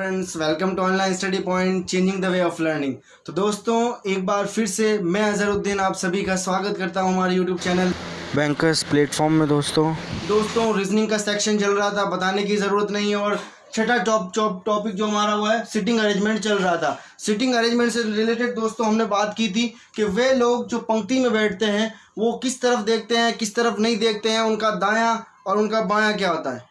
Friends, welcome to online study point, changing the way of learning. तो दोस्तों, एक बार फिर से मैं अजहरुद्दीन आप सभी का स्वागत करता हूं हमारे यूट्यूब चैनल बैंकर्स प्लेटफॉर्म में। दोस्तों रीजनिंग का सेक्शन चल रहा था, बताने की ज़रूरत नहीं है। और छठा टॉपिक जो हमारा हुआ है, सिटिंग अरेंजमेंट चल रहा था। सिटिंग अरेंजमेंट से रिलेटेड दोस्तों हमने बात की थी कि वे लोग जो पंक्ति में बैठते हैं वो किस तरफ देखते हैं, किस तरफ नहीं देखते हैं, उनका दायां और उनका बायां क्या होता है।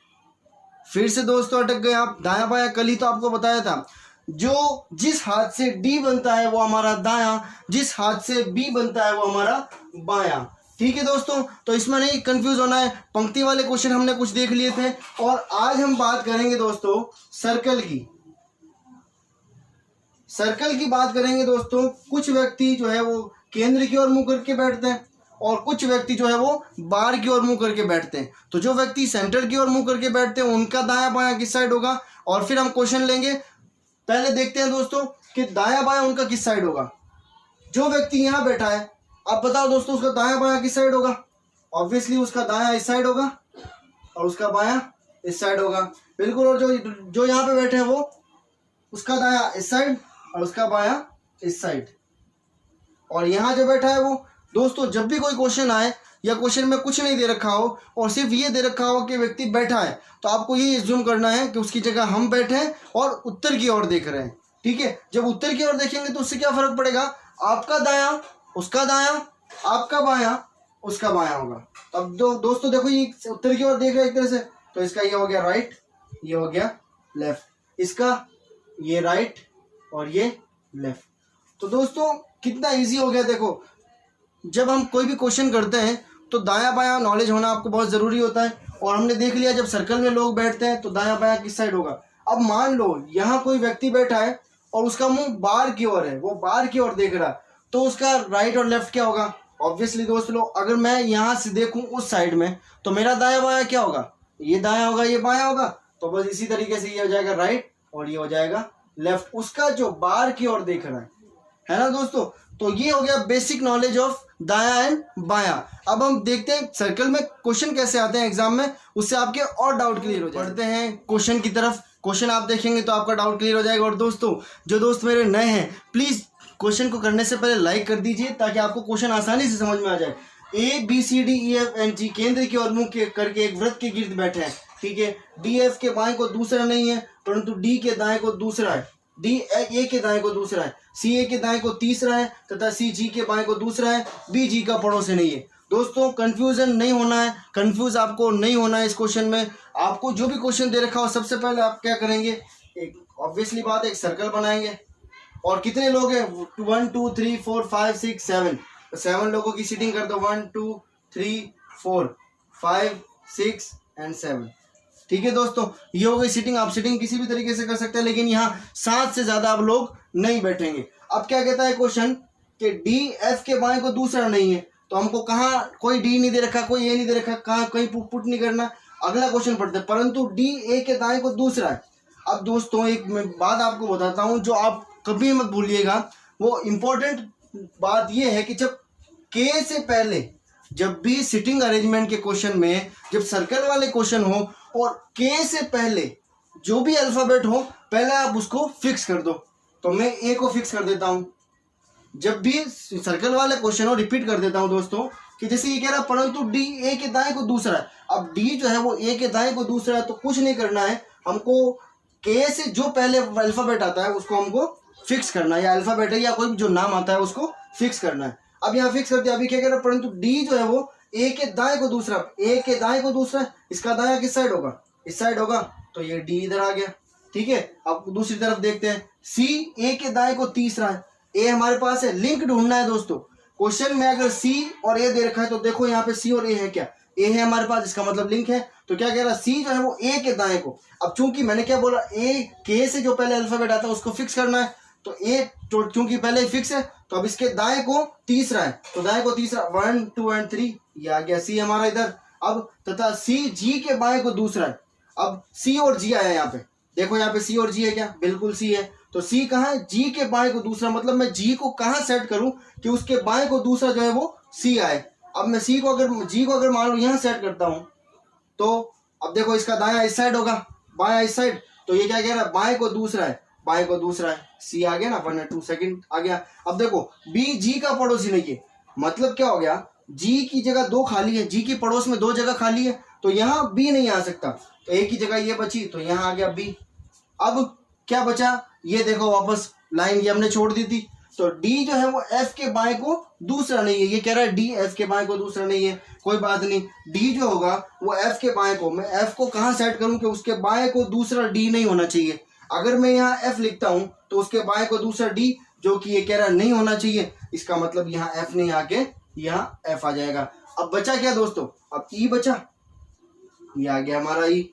फिर से दोस्तों अटक गए आप। दायां बायां कल ही तो आपको बताया था। जो जिस हाथ से डी बनता है वो हमारा दायां, जिस हाथ से बी बनता है वो हमारा बायां। ठीक है दोस्तों, तो इसमें नहीं कंफ्यूज होना है। पंक्ति वाले क्वेश्चन हमने कुछ देख लिए थे और आज हम बात करेंगे दोस्तों सर्कल की। सर्कल की बात करेंगे दोस्तों। कुछ व्यक्ति जो है वो केंद्र की ओर मुंह करके बैठते हैं और कुछ व्यक्ति जो है वो बाहर की ओर मुंह करके बैठते हैं। तो जो व्यक्ति सेंटर की ओर मुंह करके बैठते हैं उनका दायां बायां किस साइड होगा, और फिर हम क्वेश्चन लेंगे। पहले देखते हैं दोस्तों कि दायां बायां उनका किस साइड होगा। जो व्यक्ति यहाँ बैठा है, आप बताओ दोस्तों उसका दायां बायां किस साइड होगा। ऑब्वियसली उसका दायां इस साइड होगा और उसका बायां इस साइड होगा, बिल्कुल। और जो यहाँ पे बैठे हैं वो उसका दायां इस साइड और उसका बायां इस साइड। और यहाँ जो बैठा है वो दोस्तों, जब भी कोई क्वेश्चन आए या क्वेश्चन में कुछ नहीं दे रखा हो और सिर्फ ये दे रखा हो कि व्यक्ति बैठा है, तो आपको ये एज्यूम करना है कि उसकी जगह हम बैठे हैं और उत्तर की ओर देख रहे हैं। ठीक है, जब उत्तर की ओर देखेंगे तो उससे क्या फर्क पड़ेगा, आपका दायां उसका दायां, आपका बायां उसका बायां होगा। अब दोस्तों देखो, ये उत्तर की ओर देख रहे हैं एक तरह से, तो इसका ये हो गया राइट, ये हो गया लेफ्ट, इसका ये राइट और ये लेफ्ट। तो दोस्तों कितना ईजी हो गया। देखो, जब हम कोई भी क्वेश्चन करते हैं तो दायां बायां नॉलेज होना आपको बहुत ज़रूरी होता है। और हमने देख लिया जब सर्कल में लोग बैठते हैं तो दायां बायां किस साइड होगा। अब मान लो यहाँ कोई व्यक्ति बैठा है और उसका मुंह बाहर की ओर है, वो बाहर की ओर देख रहा है, तो उसका राइट और लेफ्ट क्या होगा। ऑब्वियसली दोस्तों, अगर मैं यहाँ से देखूँ उस साइड में तो मेरा दायां बायां क्या होगा, ये दायां होगा ये बायां होगा। तो बस इसी तरीके से ये हो जाएगा राइट और ये हो जाएगा लेफ्ट, उसका जो बाहर की ओर देख रहा है ना दोस्तों। तो ये हो गया बेसिक नॉलेज ऑफ दायां एंड बायां। अब हम देखते हैं सर्कल में क्वेश्चन कैसे आते हैं एग्जाम में, उससे आपके और डाउट क्लियर हो जाए। बढ़ते हैं क्वेश्चन की तरफ। क्वेश्चन आप देखेंगे तो आपका डाउट क्लियर हो जाएगा। और दोस्तों, जो दोस्त मेरे नए हैं, प्लीज क्वेश्चन को करने से पहले लाइक कर दीजिए ताकि आपको क्वेश्चन आसानी से समझ में आ जाए। ABCDEFNG केंद्र की ओर मुंह करके एक वृत्त के गिर्द बैठे हैं। ठीक है, DF के बाएं को दूसरा नहीं है, परंतु D के दाएं को दूसरा है, D A के दाएं को दूसरा है, CA के दाएं को तीसरा है तथा CG के बाएं को दूसरा है, BG का पड़ोस से नहीं है। दोस्तों कंफ्यूजन नहीं होना है, कंफ्यूज आपको नहीं होना है। इस क्वेश्चन में आपको जो भी क्वेश्चन दे रखा हो, सबसे पहले आप क्या करेंगे, एक ऑब्वियसली बात है, एक सर्कल बनाएंगे। और कितने लोग हैं, 1 2 3 4 5 6 7, 7 लोगों की सीटिंग कर दो। 1 2 3 4 5 6 एंड 7। ठीक है दोस्तों, ये हो गई सीटिंग। आप सीटिंग किसी भी तरीके से कर सकते हैं, लेकिन यहाँ 7 से ज्यादा आप लोग नहीं बैठेंगे। अब क्या कहता है क्वेश्चन कि DF के बाएं को दूसरा नहीं है, तो हमको कहाँ कोई D नहीं दे रखा, कोई A नहीं दे रखा, कहाँ कहीं पुट नहीं करना। अगला क्वेश्चन पढ़ते हैं, परंतु DA के दाएं को दूसरा है। अब दोस्तों एक मैं बात आपको बताता हूँ जो आप कभी मत भूलिएगा। वो इंपॉर्टेंट बात यह है कि जब K से पहले, जब भी सिटिंग अरेंजमेंट के क्वेश्चन में जब सर्कल वाले क्वेश्चन हो और K से पहले जो भी अल्फाबेट हो, पहले आप उसको फिक्स कर दो। तो मैं A को फिक्स कर देता हूं। जब भी सर्कल वाले क्वेश्चन हो, रिपीट कर देता हूं दोस्तों, कि जैसे ये कह रहा है परंतु D A के दाएं को दूसरा है। अब D जो है वो A के दाएं को दूसरा है, तो कुछ नहीं करना है हमको। K से जो पहले अल्फाबेट आता है उसको हमको फिक्स करना है, या अल्फाबेट है या कोई जो नाम आता है उसको फिक्स करना है। अब यहाँ फिक्स कर दिया। अभी क्या कह रहा है, परंतु D जो है वो A के दाएं को दूसरा, A के दाएं को दूसरा, इसका दायां किस साइड होगा, इस साइड होगा, तो ये D इधर आ गया। ठीक है, अब दूसरी तरफ देखते हैं, C A के दाएं को तीसरा है, A हमारे पास है। लिंक ढूंढना है दोस्तों। क्वेश्चन में अगर C और A दे रखा है तो देखो यहाँ पे C और A है, क्या A है हमारे पास, इसका मतलब लिंक है। तो क्या कह रहा है, C जो है वो A के दाएं को। अब चूंकि मैंने क्या बोला, K से जो पहले अल्फाबेट आता है उसको फिक्स करना है, तो A चूंकि पहले ही फिक्स है, तो अब इसके दाएं को तीसरा है, तो दाएं को तीसरा 1 2 एंड 3, ये आ गया C हमारा इधर। अब तथा C G के बाएं को दूसरा है। अब C और G आया यहाँ पे, देखो यहाँ पे C और G है, क्या बिल्कुल C है। तो C कहाँ है, G के बाएं को दूसरा, मतलब मैं G को कहाँ सेट करूं कि उसके बाएं को दूसरा जो है वो C आए। अब मैं G को अगर मान लो यहाँ सेट करता हूं, तो अब देखो इसका दायां इस साइड होगा, बायां इस साइड, तो ये क्या कह रहा है, बाएं को दूसरा है, बाएं को दूसरा है, सी आ गया ना, 1 और 2 सेकंड आ गया। अब देखो बी जी का पड़ोसी नहीं है, मतलब क्या हो गया, जी की जगह 2 खाली है, जी की पड़ोस में 2 जगह खाली है, तो यहाँ बी नहीं आ सकता, तो एक ही जगह ये बची, तो यहाँ आ गया बी। अब क्या बचा, ये देखो वापस लाइन ये हमने छोड़ दी थी, तो डी जो है वो एफ के बाएं को दूसरा नहीं है, ये कह रहा है डी एफ के बाएं को दूसरा नहीं है, कोई बात नहीं, डी जो होगा वो एफ के बाएं को, मैं एफ को कहाँ सेट करूँ कि उसके बाएं को दूसरा डी नहीं होना चाहिए। अगर मैं यहाँ एफ लिखता हूँ तो उसके बाएं को दूसरा डी, जो कि ये कह रहा है नहीं होना चाहिए, इसका मतलब यहाँ एफ नहीं आके यहाँ एफ आ जाएगा। अब बचा क्या दोस्तों, अब ई बचा, ये आ गया हमारा ई।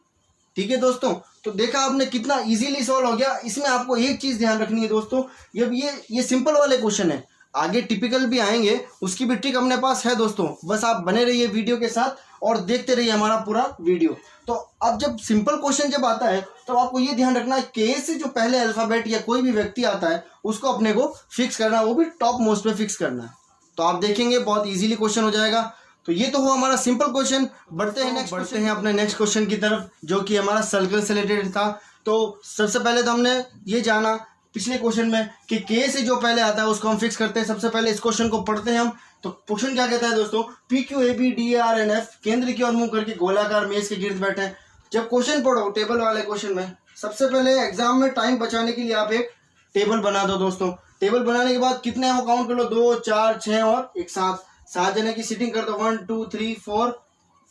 ठीक है दोस्तों, तो देखा आपने कितना इजीली सॉल्व हो गया। इसमें आपको एक चीज ध्यान रखनी है दोस्तों, जब ये सिंपल वाले क्वेश्चन है, आगे टिपिकल भी आएंगे, उसकी भी ट्रिक अपने पास है दोस्तों, बस आप बने रहिए वीडियो के साथ और देखते रहिए हमारा पूरा वीडियो। तो अब जब सिंपल क्वेश्चन जब आता है तो आपको ये ध्यान रखना है, के से जो पहले अल्फाबेट या कोई भी व्यक्ति आता है उसको अपने को फिक्स करना है, वो भी टॉप मोस्ट पे फिक्स करना है। तो आप देखेंगे बहुत इजीली क्वेश्चन हो जाएगा। तो ये तो हुआ हमारा सिंपल क्वेश्चन। बढ़ते हैं अपने नेक्स्ट क्वेश्चन की तरफ, जो कि हमारा सर्कल से रिलेटेड था। तो सबसे पहले तो हमने ये जाना पिछले क्वेश्चन में कि के से जो पहले आता है उसको हम फिक्स करते हैं। सबसे पहले इस क्वेश्चन को पढ़ते हैं हम। तो क्वेश्चन क्या कहता है दोस्तों, P Q A B D R N F केंद्र की ओर मुंह करके गोलाकार मेज के गिर्द बैठे हैं। जब क्वेश्चन पढ़ो टेबल वाले क्वेश्चन में, सबसे पहले एग्जाम में टाइम बचाने के लिए आप एक टेबल बना दो दोस्तों। टेबल बनाने के बाद कितने हैं वो काउंट कर लो, 2 4 6 और एक 7 जने की सीटिंग कर दो, 1 2 3 4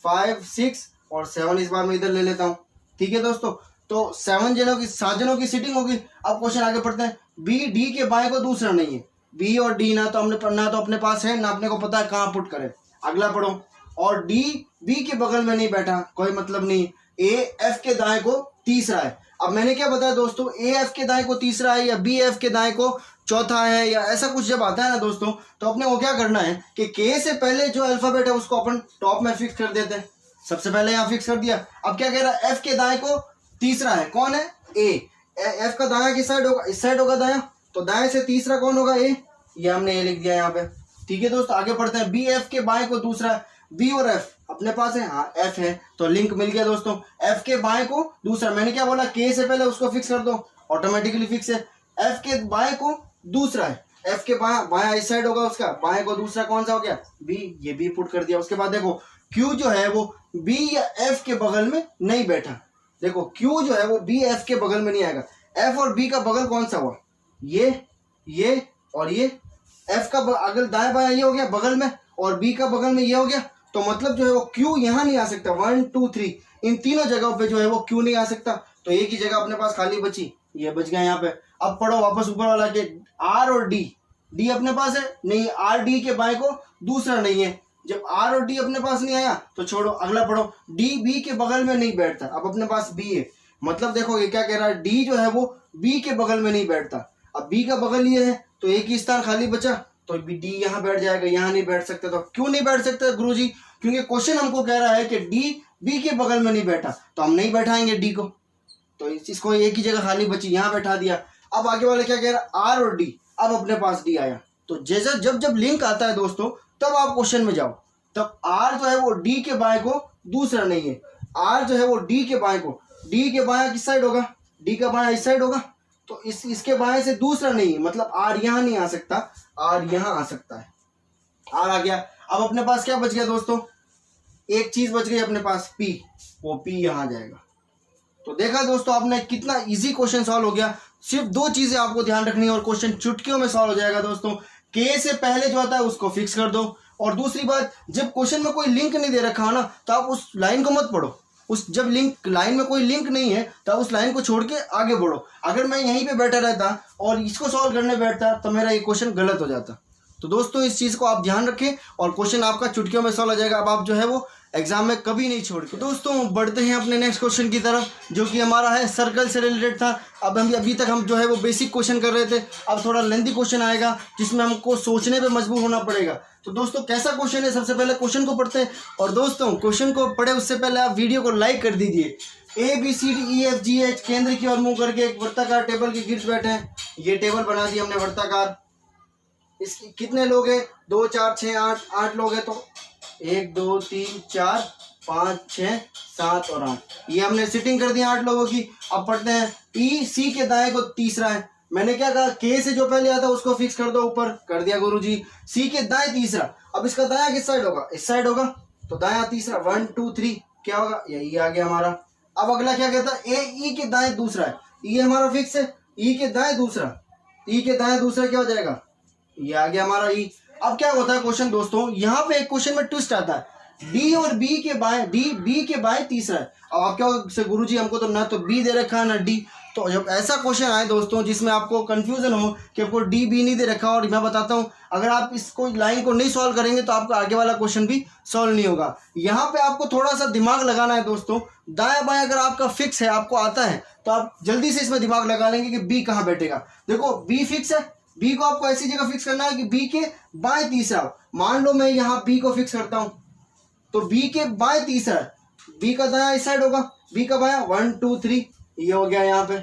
5 6 और 7 इस बार मैं इधर ले लेता हूँ। ठीक है दोस्तों, तो 7 जनों की सीटिंग होगी। अब क्वेश्चन आगे पढ़ते हैं। बी डी के बाएं को दूसरा नहीं है, बी और डी ना तो अपने पास है ना अपने को पता है कहाँ पुट करें। अगला पढ़ो, और डी बी के बगल में नहीं बैठा, कोई मतलब नहीं, ए एफ के दाएं को तीसरा है। अब मैंने क्या बताया दोस्तों, ए एफ के दाएं को तीसरा है या बी एफ के दाएं को चौथा है या ऐसा कुछ जब आता है ना दोस्तों, तो अपने को क्या करना है कि के से पहले जो अल्फाबेट है उसको अपन टॉप में फिक्स कर देते हैं। सबसे पहले यहाँ फिक्स कर दिया। अब क्या कह रहा है, एफ के दाएं को तीसरा है, कौन है, ए। एफ का दाया किस साइड होगा, इस साइड होगा दाया, तो दाएं से तीसरा कौन होगा, ए। ये हमने ए लिख दिया यहाँ पे। ठीक है दोस्तों, आगे पढ़ते हैं। बी एफ के बाएं को दूसरा, बी और एफ अपने पास है, हाँ एफ है, तो लिंक मिल गया दोस्तों। एफ के बाएं को दूसरा, मैंने क्या बोला, के से पहले उसको फिक्स कर दो, ऑटोमेटिकली फिक्स है। एफ के बाएं को दूसरा है, एफ के बायां इस साइड होगा, उसका बाएं को दूसरा कौन सा हो गया, बी, ये बी पुट कर दिया। उसके बाद देखो क्यू जो है वो बी या एफ के बगल में नहीं बैठा। देखो क्यू जो है वो बी एफ के बगल में नहीं आएगा। एफ और बी का बगल कौन सा हुआ, ये और ये। एफ का अगर दाएं बायां ये हो गया बगल में, और बी का बगल में ये हो गया, तो मतलब जो है वो क्यू यहाँ नहीं आ सकता। 1 2 3 इन तीनों जगहों पे जो है वो क्यू नहीं आ सकता, तो एक ही जगह अपने पास खाली बची, ये बच गया यहाँ पे। अब पढ़ो वापस ऊपर वाला के आर और डी अपने पास है नहीं, आर डी के बाएं को दूसरा नहीं है। जब आर और डी अपने पास नहीं आया तो छोड़ो, अगला पढ़ो। डी बी के बगल में नहीं बैठता, अब अपने पास बी है, मतलब देखो ये क्या कह रहा है, डी जो है वो बी के बगल में नहीं बैठता। अब बी का बगल ये है तो एक ही स्थान खाली बचा, तो डी यहाँ बैठ जाएगा, यहाँ नहीं बैठ सकता। तो क्यों नहीं बैठ सकता गुरुजी, क्योंकि क्वेश्चन हमको कह रहा है कि डी बी के बगल में नहीं बैठा, तो हम नहीं बैठाएंगे डी को, तो इसको एक ही जगह खाली बची, यहाँ बैठा दिया। अब आगे वाले क्या कह रहा है, आर और डी, अब अपने पास डी आया। तो जैसा जब लिंक आता है दोस्तों, तब आप क्वेश्चन में जाओ। तब आर जो है वो डी के बाएं को दूसरा नहीं है, आर जो है वो डी के बाएं को, डी के बाएं किस साइड होगा, डी का बाएं इस साइड होगा, तो इसके बाएं से दूसरा नहीं है, मतलब आर यहाँ नहीं आ सकता, आर यहाँ आ सकता है। आर आ गया। अब अपने पास क्या बच गया दोस्तों, एक चीज बच गई अपने पास, पी, वो पी यहाँ आ जाएगा। तो देखा दोस्तों आपने कितना इजी क्वेश्चन सॉल्व हो गया। सिर्फ 2 चीजें आपको ध्यान रखनी है और क्वेश्चन चुटकियों में सॉल्व हो जाएगा दोस्तों। के से पहले जो आता है उसको फिक्स कर दो, और दूसरी बात, जब क्वेश्चन में कोई लिंक नहीं दे रखा है ना, तो आप उस लाइन को मत पढ़ो। जब लाइन में कोई लिंक नहीं है तो उस लाइन को छोड़ के आगे बढ़ो। अगर मैं यहीं पे बैठा रहता और इसको सॉल्व करने बैठता तो मेरा ये क्वेश्चन गलत हो जाता। तो दोस्तों इस चीज़ को आप ध्यान रखें और क्वेश्चन आपका चुटकियों में सॉल्व हो जाएगा। अब आप जो है वो एग्जाम में कभी नहीं छोड़। तो दोस्तों बढ़ते हैं अपने नेक्स्ट क्वेश्चन की तरफ, जो कि हमारा है सर्कल से रिलेटेड था। अब अभी तक हम जो है वो बेसिक क्वेश्चन कर रहे थे, अब थोड़ा लेंथी क्वेश्चन आएगा जिसमें हमको सोचने पे मजबूर होना पड़ेगा। तो दोस्तों कैसा क्वेश्चन है, सबसे पहले क्वेश्चन को पढ़ते हैं। और दोस्तों क्वेश्चन को पढ़े उससे पहले आप वीडियो को लाइक कर दीजिए। ABCDEFGH केंद्र की ओर मुंह करके एक वर्ताकार टेबल के गिर्द बैठे हैं। ये टेबल बना दी हमने वर्ताकार। इसकी कितने लोग हैं, 2 4 6 8 लोग हैं। तो 1 2 3 4 5 6 7 और 8, ये हमने सिटिंग कर दी 8 लोगों की। अब पढ़ते हैं ई सी के दाएं को तीसरा है, मैंने क्या कहा के से जो पहले आता उसको फिक्स कर दो ऊपर, कर दिया गुरुजी। सी के दाएं तीसरा, अब इसका दायां किस साइड होगा, इस साइड होगा, तो दायां तीसरा 1 2 3 क्या होगा, यही आ गया हमारा। अब अगला क्या कहता है, ए ई के दाएं दूसरा है, ये हमारा फिक्स है, ई के दाएं दूसरा, ई के दाएं दूसरा क्या हो जाएगा, ये आ गया हमारा ई। अब क्या होता है क्वेश्चन दोस्तों, यहाँ पे एक क्वेश्चन में ट्विस्ट आता है, डी और बी के बाएं, डी बी के बाएं तीसरा है। अब आप क्या हो गुरुजी हमको तो ना तो बी दे रखा है ना डी, तो जब ऐसा क्वेश्चन आए दोस्तों जिसमें आपको कंफ्यूजन हो कि आपको डी बी नहीं दे रखा, और मैं बताता हूँ अगर आप इसको लाइन को नहीं सॉल्व करेंगे तो आपका आगे वाला क्वेश्चन भी सॉल्व नहीं होगा। यहाँ पे आपको थोड़ा सा दिमाग लगाना है दोस्तों, दाएं बाएं अगर आपका फिक्स है, आपको आता है, तो आप जल्दी से इसमें दिमाग लगा लेंगे कि बी कहाँ बैठेगा। देखो बी फिक्स है, बी को आपको ऐसी जगह फिक्स करना है कि बी के बाएं तीसरा, मान लो मैं यहाँ बी को फिक्स करता हूँ, तो बी के बाएं तीसरा, बी का दायां इस साइड होगा, बी का बायां 1 2 3 ये हो गया, यहाँ पे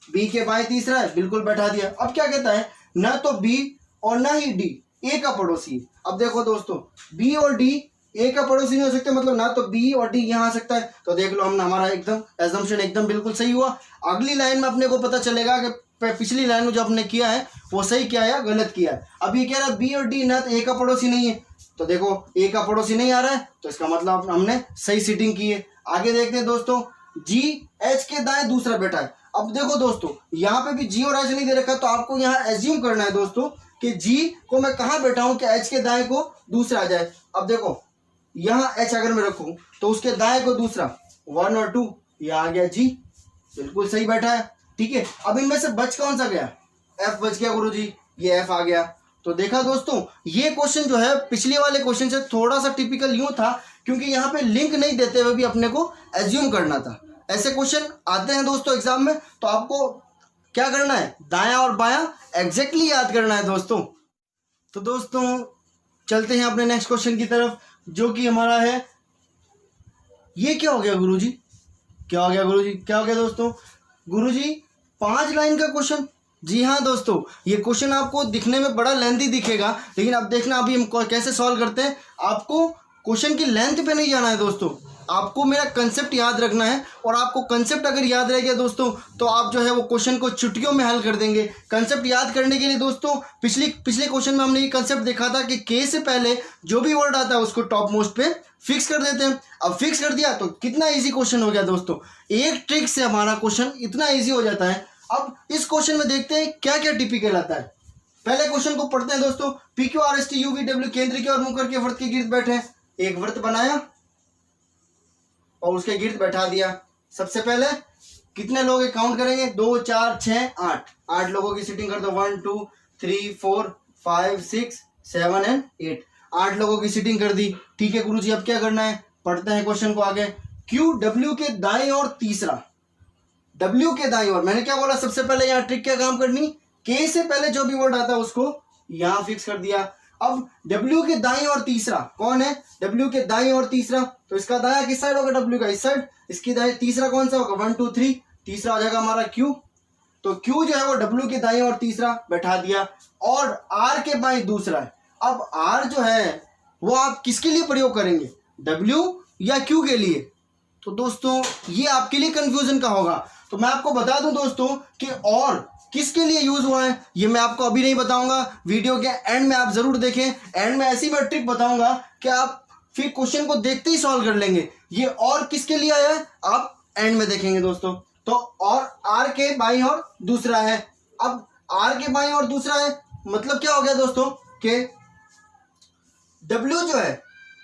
बी के बाएं तीसरा है, बिल्कुल बैठा दिया। अब क्या कहता है, ना तो बी और ना ही डी ए का पड़ोसी। अब देखो दोस्तों बी और डी ए का पड़ोसी नहीं हो सकते, मतलब ना तो बी और डी यहाँ आ सकता है, तो देख लो हमने हमारा एकदम एजम्पशन एकदम बिल्कुल सही हुआ। अगली लाइन में अपने को पता चलेगा कि पिछली लाइन में जो हमने किया है वो सही किया है या गलत किया है। अब ये कह रहा है बी और डी ना तो ए का पड़ोसी नहीं है, तो देखो ए का पड़ोसी नहीं आ रहा है, तो इसका मतलब हमने सही सीटिंग की है। आगे देखते हैं दोस्तों, जी एच के दाएं दूसरा बैठा है। अब देखो दोस्तों यहाँ पे भी जी और एच नहीं दे रखा, तो आपको यहाँ एज्यूम करना है दोस्तों कि जी को मैं कहाँ बैठा हूँ कि एच के दाएं को दूसरा आ जाए। अब देखो यहाँ एच अगर मैं रखूँ तो उसके दाएं को दूसरा 1 और 2, ये आ गया जी, बिल्कुल सही बैठा है। ठीक है, अब इनमें से बच कौन सा गया, एफ बच गया गुरुजी, ये एफ आ गया। तो देखा दोस्तों ये क्वेश्चन जो है पिछले वाले क्वेश्चन से थोड़ा सा टिपिकल यूं था, क्योंकि यहाँ पे लिंक नहीं देते हुए भी अपने को एज्यूम करना था। ऐसे क्वेश्चन आते हैं दोस्तों एग्जाम में, तो आपको क्या करना है, दायां और बायां एग्जैक्टली याद करना है दोस्तों। तो दोस्तों चलते हैं अपने नेक्स्ट क्वेश्चन की तरफ, जो कि हमारा है, ये क्या हो गया गुरुजी, क्या हो गया गुरुजी, क्या हो गया दोस्तों, गुरुजी 5 लाइन का क्वेश्चन। जी हाँ दोस्तों, ये क्वेश्चन आपको दिखने में बड़ा लेंथी दिखेगा, लेकिन अब देखना अभी हम कैसे सॉल्व करते हैं। आपको क्वेश्चन की लेंथ पे नहीं जाना है दोस्तों, आपको मेरा कंसेप्ट याद रखना है, और आपको कंसेप्ट अगर याद रह गया दोस्तों तो आप जो है वो क्वेश्चन को चुटकियों में हल कर देंगे। कंसेप्ट याद करने के लिए दोस्तों पिछले क्वेश्चन में हमने ये कंसेप्ट देखा था कि के से पहले जो भी वर्ड आता है उसको टॉप मोस्ट पे फिक्स कर देते हैं। अब फिक्स कर दिया तो कितना ईजी क्वेश्चन हो गया दोस्तों, एक ट्रिक से हमारा क्वेश्चन इतना ईजी हो जाता है। अब इस क्वेश्चन में देखते हैं क्या क्या टिपिकल आता है। पहले क्वेश्चन को पढ़ते हैं दोस्तों, P Q R S T U V W केंद्र की ओर मुंह करके वृत्त के गिर्द बैठे, एक वृत्त बनाया और उसके गिर्द बैठा दिया। सबसे पहले कितने लोग काउंट करेंगे, 2 4 6 8, 8 लोगों की सीटिंग कर दो, 1 2 3 4 5 6 7 एंड 8, 8 लोगों की सीटिंग कर दी। ठीक है गुरुजी, अब क्या करना है, पढ़ते हैं क्वेश्चन को आगे। क्यू डब्ल्यू के दाएं और तीसरा, डब्ल्यू के दाएं और, मैंने क्या बोला सबसे पहले यहाँ ट्रिक क्या काम करनी, के से पहले जो भी वर्ड आता है उसको यहाँ फिक्स कर दिया। अब डब्ल्यू के दाएं और तीसरा कौन है, डब्ल्यू के दाएं और तीसरा, तो इसका दायां किस साइड होगा, डब्ल्यू का इस साइड, इसकी दाएं तीसरा कौन सा होगा 1 2 3, तीसरा हो जाएगा हमारा क्यू, तो क्यू जो है वो डब्ल्यू के दाएं और तीसरा बैठा दिया। और आर के बाएं दूसरा है। अब आर जो है वो आप किसके लिए प्रयोग करेंगे, डब्ल्यू या क्यू के लिए, तो दोस्तों ये आपके लिए कंफ्यूजन का होगा। तो मैं आपको बता दूं दोस्तों कि और किसके लिए यूज हुआ है ये मैं आपको अभी नहीं बताऊंगा, वीडियो के एंड में आप जरूर देखें। एंड में ऐसी मैं ट्रिक बताऊंगा कि आप फिर क्वेश्चन को देखते ही सॉल्व कर लेंगे। ये और किसके लिए आया है आप एंड में देखेंगे दोस्तों। तो और आर के बाईं और दूसरा है। अब आर के बाईं और दूसरा है मतलब क्या हो गया दोस्तों कि डब्ल्यू जो है,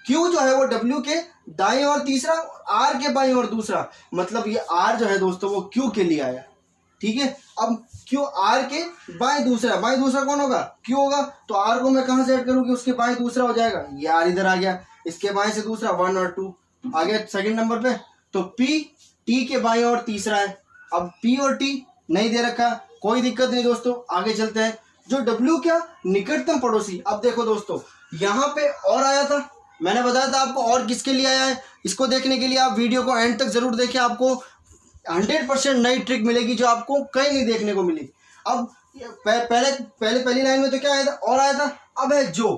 क्यू जो है वो डब्ल्यू के दाएं और तीसरा, आर के बाईं और दूसरा, मतलब ये आर जो है दोस्तों वो क्यू के लिए आया। ठीक है, अब क्यू आर के बाएं दूसरा कौन होगा, क्यू होगा। तो आर को मैं कहां से ऐड करूं कि उसके बाएं दूसरा हो जाएगा, ये आर इधर आ गया, इसके बाएं से दूसरा 1 और 2 आ गया सेकंड नंबर पे। तो पी टी के बाएं और तीसरा है। अब पी और टी नहीं दे रखा, कोई दिक्कत नहीं दोस्तों, आगे चलते हैं। जो डब्ल्यू क्या, निकटतम पड़ोसी। अब देखो दोस्तों यहाँ पे और आया था, मैंने बताया था आपको और किसके लिए आया है। इसको देखने के लिए आप वीडियो को एंड तक जरूर देखें, आपको 100% नई ट्रिक मिलेगी जो आपको कहीं नहीं देखने को मिली। अब पहली लाइन में तो क्या आया था, और आया था। अब है जो,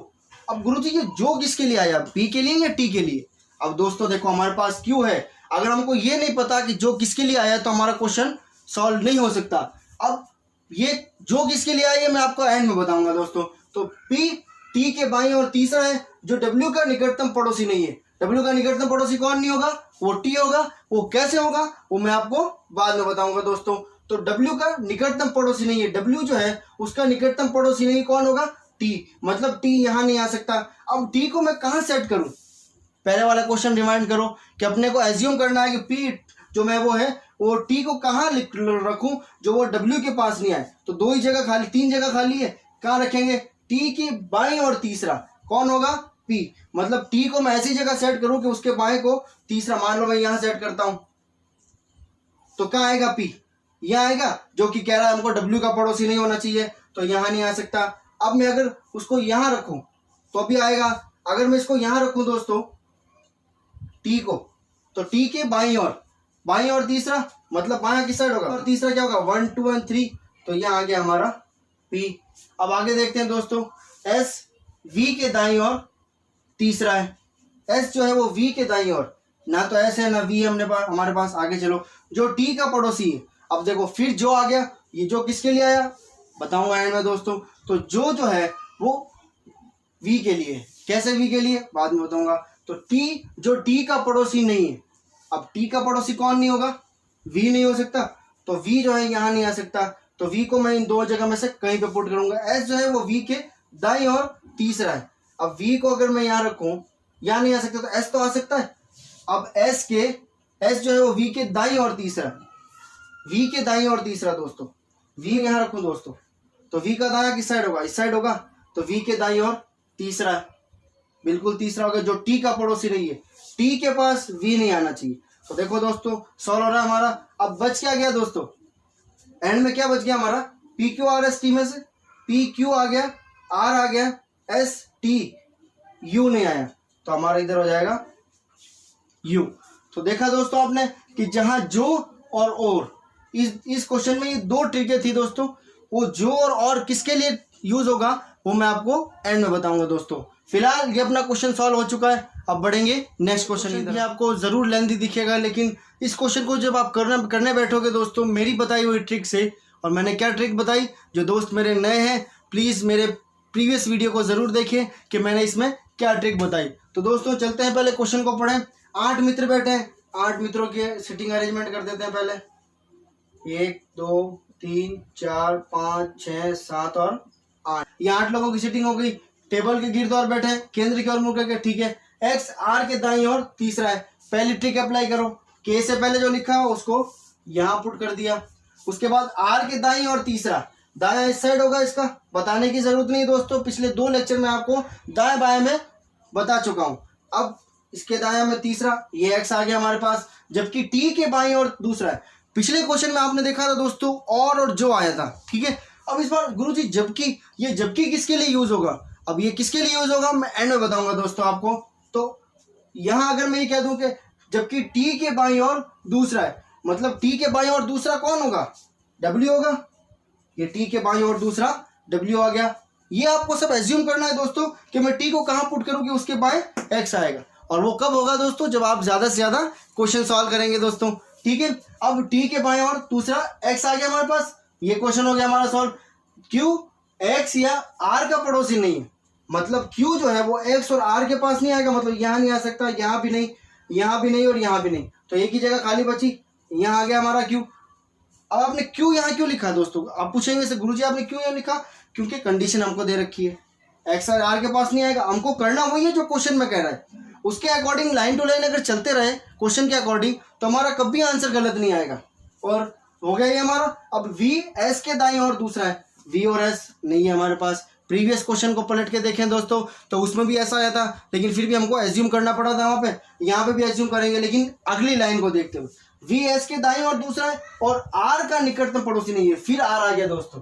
अब गुरुजी ये जो किसके लिए आया, पी के लिए या टी के लिए। अब दोस्तों देखो हमारे पास Q है, अगर हमको ये नहीं पता कि जो किसके लिए आया तो हमारा क्वेश्चन सॉल्व नहीं हो सकता। अब ये जो किसके लिए आया ये मैं आपको एंड में बताऊंगा दोस्तों। तो P T के बाईं और तीसरा है जो W का निकटतम पड़ोसी नहीं है। W का निकटतम पड़ोसी कौन नहीं होगा, वो T होगा। वो कैसे होगा वो मैं आपको बाद में बताऊंगा दोस्तों। तो W का निकटतम पड़ोसी नहीं है, W जो है उसका निकटतम पड़ोसी नहीं, कौन होगा, T। मतलब T यहाँ नहीं आ सकता। अब T को मैं कहाँ सेट करूं, पहले वाला क्वेश्चन रिमाइंड करो कि अपने को एज्यूम करना है कि P जो मैं वो है वो T को कहाँ रखूं जो वो W के पास नहीं आए। तो दो ही जगह खाली, तीन जगह खाली है, कहाँ रखेंगे, T की बाईं और तीसरा कौन होगा, P। मतलब T को मैं ऐसी जगह सेट करूं कि उसके बाएं को तीसरा, मान लो मैं यहां सेट करता हूं तो कहाँ आएगा, P यहाँ आएगा, जो कि कह रहा है हमको W का पड़ोसी नहीं होना चाहिए तो यहाँ नहीं आ सकता। अब मैं अगर उसको यहां रखूं तो भी आएगा। अगर मैं इसको यहां रखूं दोस्तों T को, तो T के बाईं और तीसरा मतलब बायां किस साइड होगा, और तीसरा क्या होगा 1 2 और 3, तो यहाँ आ गया हमारा P। अब आगे देखते हैं दोस्तों, S V के दाईं और तीसरा है। S जो है वो V के दाईं और, ना तो S है ना V हमारे पास। आगे चलो, जो T का पड़ोसी है, अब देखो फिर जो आ गया, ये जो किसके लिए आया बताऊंगा एंड में दोस्तों। तो जो है वो V के लिए, कैसे V के लिए बाद में बताऊंगा। तो T जो T का पड़ोसी नहीं है, अब T का पड़ोसी कौन नहीं होगा, V नहीं हो सकता, तो V जो है यहाँ नहीं आ सकता। तो V को मैं इन दो जगह में से कहीं पे पुट करूंगा। S जो है वो V के दाईं और तीसरा है। अब V को अगर मैं यहाँ रखूं, यहाँ नहीं आ सकता, तो S तो आ सकता है। अब S जो है वो V के दाईं और तीसरा, V के दाईं और तीसरा दोस्तों, V यहाँ रखूं दोस्तों, तो V का दायां किस साइड होगा, इस साइड होगा, तो V के दाईं और तीसरा है, बिल्कुल तीसरा होगा जो T का पड़ोसी नहीं है। T के पास V नहीं आना चाहिए। तो देखो दोस्तों सॉल्व हो रहा है हमारा। अब बच क्या गया दोस्तों, एंड में क्या बच गया हमारा, PQRS T में से PQ आ गया, R आ गया, S T, U नहीं आया, तो हमारा इधर हो जाएगा U। तो देखा दोस्तों आपने कि जहां जो और इस क्वेश्चन में ये दो ट्रिकें थी दोस्तों। वो जो और किसके लिए यूज होगा वो मैं आपको एंड में बताऊंगा दोस्तों। फिलहाल ये अपना क्वेश्चन सॉल्व हो चुका है। अब बढ़ेंगे नेक्स्ट क्वेश्चन। ये आपको जरूर लेंथी दिखेगा, लेकिन इस क्वेश्चन को जब आप करने बैठोगे दोस्तों मेरी बताई हुई ट्रिक से, और मैंने क्या ट्रिक बताई, जो दोस्त मेरे नए हैं प्लीज़ मेरे प्रीवियस वीडियो को ज़रूर देखें कि मैंने इसमें क्या ट्रिक बताई। तो दोस्तों चलते हैं, पहले क्वेश्चन को पढ़ें। 8 मित्र बैठे हैं, 8 मित्रों के सिटिंग अरेंजमेंट कर देते हैं पहले। 1 2 3 4 5 6 7 और 8, ये 8 लोगों की सिटिंग हो गई। टेबल के गिरद्वार बैठे हैं केंद्र की ओर मुड़ करके, ठीक है। X R के दाईं ओर तीसरा है। पहली ट्रिक अप्लाई करो, K से पहले जो लिखा हो उसको यहाँ पुट कर दिया। उसके बाद R के दाईं ओर तीसरा, दायां इस साइड होगा, इसका बताने की जरूरत नहीं दोस्तों, पिछले 2 लेक्चर में आपको दाएं बाएं में बता चुका हूँ। अब इसके दायां में तीसरा, ये X आ गया हमारे पास, जबकि T के बाईं ओर दूसरा है। पिछले क्वेश्चन में आपने देखा था दोस्तों और जो आया था, ठीक है। अब इस बार गुरुजी जबकि, ये जबकि किसके लिए यूज होगा, अब ये किसके लिए यूज होगा मैं एंड में बताऊंगा दोस्तों आपको। तो यहां अगर मैं ये कह दूं कि जबकि T के बाईं ओर दूसरा है, मतलब T के बाईं ओर दूसरा कौन होगा, W होगा। ये T के बाईं ओर दूसरा W आ गया। ये आपको सब एज्यूम करना है दोस्तों कि मैं T को कहां पुट करूं कि उसके बाएं X आएगा। और वो कब होगा दोस्तों, जब आप ज्यादा से ज्यादा क्वेश्चन सॉल्व करेंगे दोस्तों, ठीक है। अब T के बाएं ओर दूसरा X आ गया हमारे पास, ये क्वेश्चन हो गया हमारा सॉल्व। Q X या R का पड़ोसी नहीं है, मतलब Q जो है वो X और R के पास नहीं आएगा, मतलब यहाँ नहीं आ सकता, यहाँ भी नहीं, यहाँ भी नहीं और यहाँ भी नहीं, तो एक ही जगह खाली बची, यहाँ आ गया हमारा Q। अब आपने Q यहाँ क्यों लिखा दोस्तों, आप पूछेंगे से गुरुजी आपने क्यों यहाँ लिखा, क्योंकि कंडीशन हमको दे रखी है, X और R के पास नहीं आएगा। हमको करना वही है जो क्वेश्चन में कह रहा है, उसके अकॉर्डिंग लाइन टू लाइन अगर चलते रहे क्वेश्चन के अकॉर्डिंग तो हमारा कभी आंसर गलत नहीं आएगा। और हो गया ये हमारा। अब V S के दाईं ओर दूसरा है, V और S नहीं है हमारे पास। प्रीवियस क्वेश्चन को पलट के देखें दोस्तों तो उसमें भी ऐसा आया था, लेकिन फिर भी हमको एज्यूम करना पड़ा था वहाँ पे, यहाँ पे भी एज्यूम करेंगे, लेकिन अगली लाइन को देखते हुए। V S के दाईं ओर दूसरा है और R का निकटतम पड़ोसी नहीं है, फिर R आ गया दोस्तों।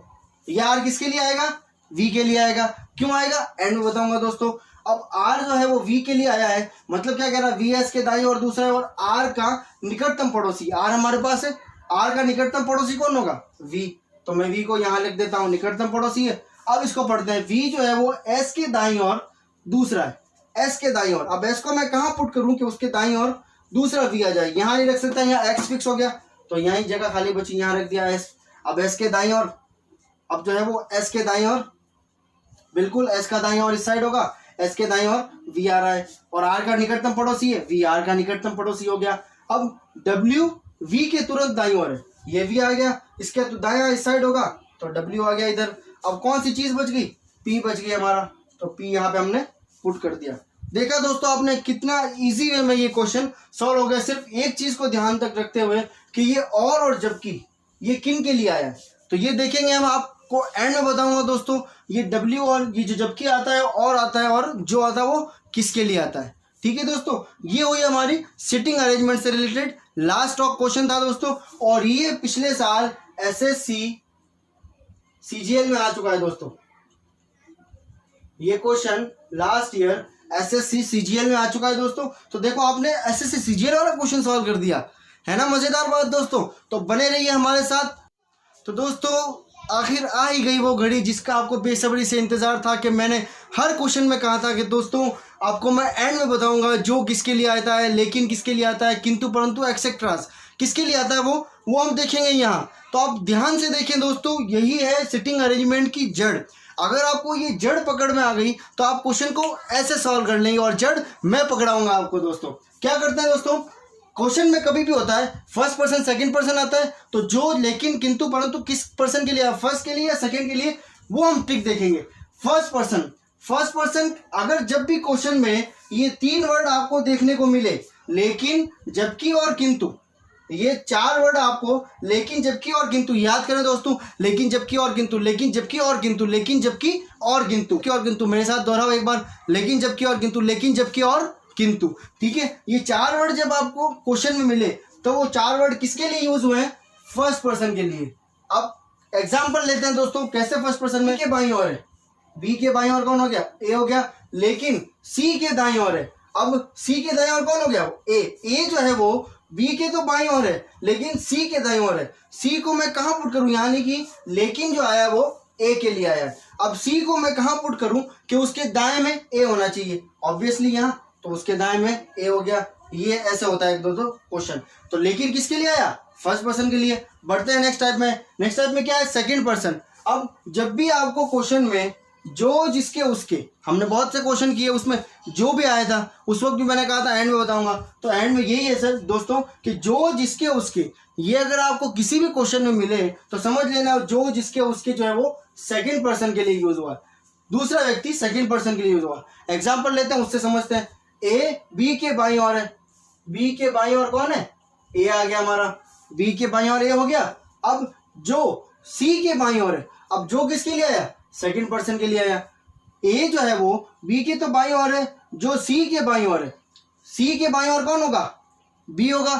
ये R किसके लिए आएगा, V के लिए आएगा। क्यों आएगा एंड में बताऊंगा दोस्तों। अब R जो है वो V के लिए आया है, मतलब क्या कह रहा है, V S के दाईं ओर दूसरा है और R का निकटतम पड़ोसी, R हमारे पास है, R का निकटतम पड़ोसी कौन होगा, V। तो मैं V को यहाँ लिख देता हूँ, निकटतम पड़ोसी है। अब इसको पढ़ते हैं, V जो है वो S के दाईं ओर दूसरा है, एस के दाईं ओर। अब एस को मैं कहाँ पुट करूँ कि उसके दाईं ओर दूसरा वी आ जाए। यहाँ नहीं रख सकता, यहाँ एक्स फिक्स हो गया तो यहाँ जगह खाली बची, यहाँ रख दिया एस। अब एस के दाईं ओर, अब जो है वो एस के दाईं ओर, बिल्कुल एस का दाईं ओर इस साइड होगा, एस के दाईं ओर वी आ रहा है और आर का निकटतम पड़ोसी है, वी आर का निकटतम पड़ोसी हो गया। अब डब्ल्यू वी के तुरंत दाईं ओर है, ये वी आ गया, इसके तो दायां इस साइड होगा तो डब्ल्यू आ गया इधर। अब कौन सी चीज बच गई, पी बच गई हमारा, तो पी यहाँ पे हमने पुट कर दिया। देखा दोस्तों आपने कितना इजी वे में ये क्वेश्चन सॉल्व हो गया, सिर्फ एक चीज को ध्यान तक रखते हुए कि ये और जबकि ये किन के लिए आया है। तो ये देखेंगे हम, आपको एंड में बताऊंगा दोस्तों ये डब्ल्यू और ये जो जबकि आता है और आता है और जो आता है वो किसके लिए आता है। ठीक है दोस्तों, ये हुई हमारी सिटिंग अरेंजमेंट से रिलेटेड लास्ट टॉक क्वेश्चन था दोस्तों, और ये पिछले साल एसएससी सीजीएल में आ चुका है दोस्तों। ये question last year SSC CGL में आ चुका है दोस्तों। तो देखो आपने एसएससी सीजीएल वाला क्वेश्चन सॉल्व कर दिया है ना, मजेदार बात दोस्तों। तो बने रहिए हमारे साथ। तो दोस्तों आखिर आ ही गई वो घड़ी जिसका आपको बेसब्री से इंतजार था कि मैंने हर क्वेश्चन में कहा था कि दोस्तों आपको मैं एंड में बताऊंगा जो किसके लिए आता है, लेकिन किसके लिए आता है, किंतु परंतु एक्सेट्रास किसके लिए आता है वो हम देखेंगे यहाँ। तो आप ध्यान से देखें दोस्तों, यही है सिटिंग अरेंजमेंट की जड़। अगर आपको ये जड़ पकड़ में आ गई तो आप क्वेश्चन को ऐसे सॉल्व कर लेंगे और जड़ मैं पकड़ाऊंगा आपको। दोस्तों क्या करते हैं दोस्तों, क्वेश्चन में कभी भी होता है फर्स्ट पर्सन सेकंड पर्सन आता है, तो जो लेकिन किंतु परंतु किस पर्सन के लिए, फर्स्ट के लिए या सेकंड के लिए, वो हम ट्रिक देखेंगे। फर्स्ट पर्सन अगर जब भी क्वेश्चन में ये तीन वर्ड आपको देखने को मिले, लेकिन जबकि और किंतु, ये चार वर्ड आपको लेकिन जबकि और किंतु, याद करें दोस्तों, लेकिन जबकि और किंतु, लेकिन जबकि और किंतु, लेकिन जबकि और किंतु, मेरे साथ दोहराओ एक बार, लेकिन जबकि और किंतु, लेकिन जबकि और किंतु। ठीक है, ये चार वर्ड जब आपको क्वेश्चन में मिले तो वो चार वर्ड किसके लिए यूज हुए हैं, फर्स्ट पर्सन के लिए। अब एग्जांपल लेते हैं दोस्तों, कैसे फर्स्ट पर्सन में, के बाईं ओर है, बी के बाईं ओर कौन हो गया, ए हो गया, लेकिन सी के दाईं ओर है। अब सी के दाईं ओर कौन हो गया, ए जो है वो बी के तो बाईं ओर है लेकिन सी के दाईं ओर है। सी को मैं कहाँ पुट करूं, यानी कि लेकिन जो आया वो ए के लिए आया है। अब सी को मैं कहाँ पुट करूं कि उसके दाएं में ए होना चाहिए, ऑब्वियसली यहाँ, तो उसके दाएं में ए हो गया। ये ऐसे होता है एक दो क्वेश्चन। तो लेकिन किसके लिए आया, फर्स्ट पर्सन के लिए। बढ़ते हैं नेक्स्ट टाइप में। नेक्स्ट टाइप में क्या है, सेकंड पर्सन। अब जब भी आपको क्वेश्चन में जो जिसके उसके, हमने बहुत से क्वेश्चन किए उसमें जो भी आया था उस वक्त भी मैंने कहा था एंड में बताऊंगा, तो एंड में यही है सर दोस्तों कि जो जिसके उसके, ये अगर आपको किसी भी क्वेश्चन में मिले तो समझ लेना जो जिसके उसके जो है वो सेकंड पर्सन के लिए यूज हुआ, दूसरा व्यक्ति सेकंड पर्सन के लिए यूज हुआ। एग्जाम्पल लेते हैं, उससे समझते हैं। ए बी के बाईं ओर है, बी के बाईं ओर कौन है, ए आ गया हमारा, बी के बाईं ओर ए हो गया। अब जो सी के बाईं ओर है, अब जो किसके लिए आया, सेकंड पर्सन के लिए आया। ए जो है वो बी के तो बाईं ओर है, जो सी के बाईं ओर है, सी के बाईं ओर कौन होगा, बी होगा।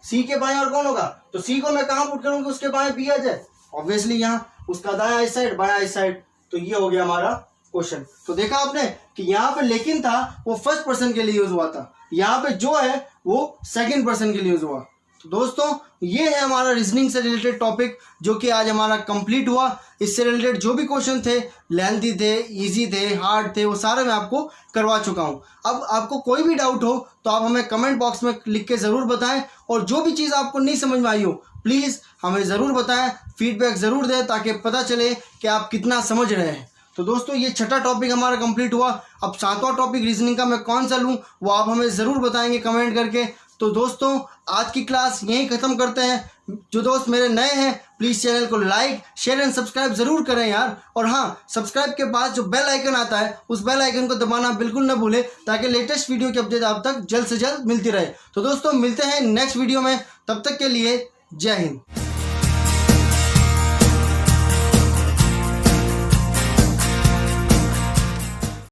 सी के बाईं ओर कौन होगा, तो सी को मैं कहाँ पुट करूंगा, उसके बाएं बी आ जाए, ऑब्वियसली यहाँ, उसका दायां इस साइड बायां इस साइड। तो ये हो गया हमारा क्वेश्चन। तो देखा आपने कि यहाँ पे लेकिन था वो फर्स्ट पर्सन के लिए यूज हुआ था, यहाँ पे जो है वो सेकंड पर्सन के लिए यूज हुआ। तो दोस्तों ये है हमारा रीजनिंग से रिलेटेड टॉपिक जो कि आज हमारा कंप्लीट हुआ। इससे रिलेटेड जो भी क्वेश्चन थे, लेंथी थे, इजी थे, हार्ड थे, वो सारे मैं आपको करवा चुका हूँ। अब आपको कोई भी डाउट हो तो आप हमें कमेंट बॉक्स में लिख के ज़रूर बताएं, और जो भी चीज़ आपको नहीं समझ में आई हो प्लीज़ हमें ज़रूर बताएं, फीडबैक ज़रूर दें ताकि पता चले कि आप कितना समझ रहे हैं। तो दोस्तों ये छठा टॉपिक हमारा कंप्लीट हुआ। अब सातवां टॉपिक रीजनिंग का मैं कौन सा लूँ वो आप हमें ज़रूर बताएंगे कमेंट करके। तो दोस्तों आज की क्लास यहीं ख़त्म करते हैं। जो दोस्त मेरे नए हैं प्लीज़ चैनल को लाइक शेयर एंड सब्सक्राइब ज़रूर करें यार। और हाँ, सब्सक्राइब के पास जो बेल आइकन आता है उस बेल आइकन को दबाना बिल्कुल न भूलें ताकि लेटेस्ट वीडियो की अपडेट आप तक जल्द से जल्द मिलती रहे। तो दोस्तों मिलते हैं नेक्स्ट वीडियो में, तब तक के लिए जय हिंद।